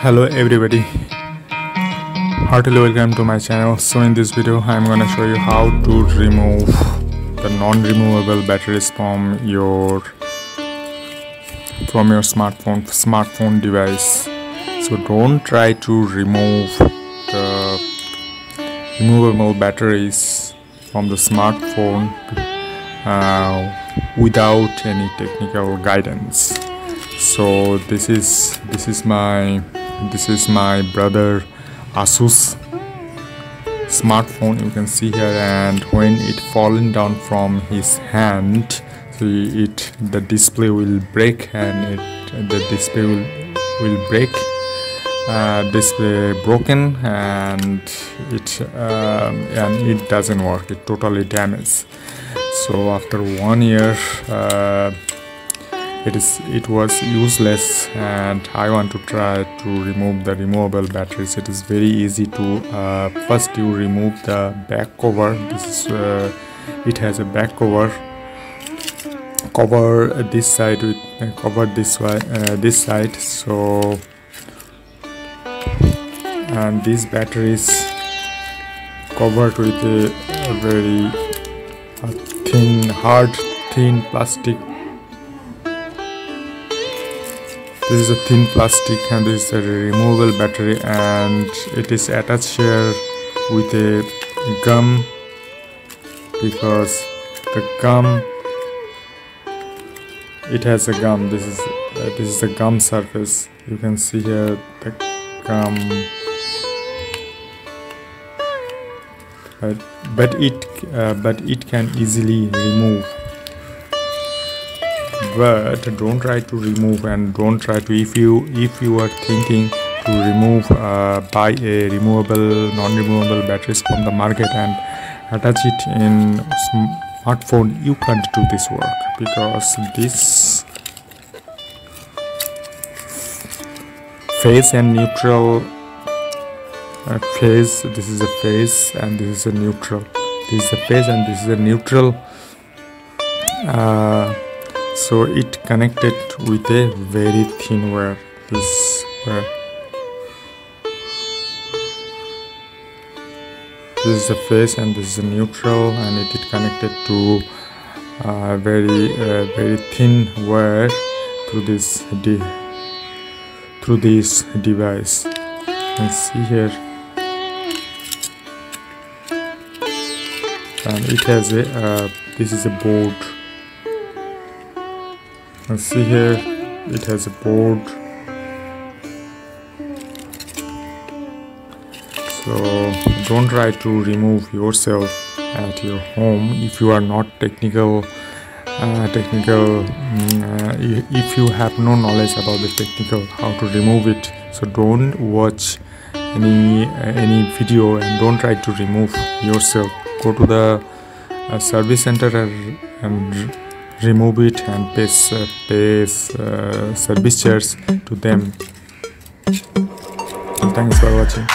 Hello everybody, heartily welcome to my channel. So in this video I'm gonna show you how to remove the non-removable batteries from your smartphone device. So don't try to remove the removable batteries from the smartphone without any technical guidance. So this is my brother Asus smartphone, you can see here, and when it fallen down from his hand, so the display will break, and the display will break, display broken, and it doesn't work, it totally damaged. So after 1 year it was useless, and I want to try to remove the removable batteries. It is very easy to first you remove the back cover. It has a back cover. Cover this side with cover this side. So and these batteries covered with a very thin plastic. This is a thin plastic, and this is a removable battery, and it is attached here with a gum, because the gum, it has a gum. This is the gum surface. You can see here the gum, but it can easily remove. But don't try to remove, and don't try to, if you are thinking to remove buy a non-removable batteries from the market and attach it in smartphone, you can't do this work, because this phase and neutral phase, this is a phase and this is a neutral, this is a phase and this is a neutral, so it connected with a very thin wire. This is a phase and this is a neutral, and it is connected to very thin wire through this device. You can see here, and it has a this is a board. And see here, it has a board. So don't try to remove yourself at your home if you are not technical. If you have no knowledge about the technical how to remove it, so don't watch any video and don't try to remove yourself. Go to the service center and remove it, and pay service charge to them. Thanks for watching.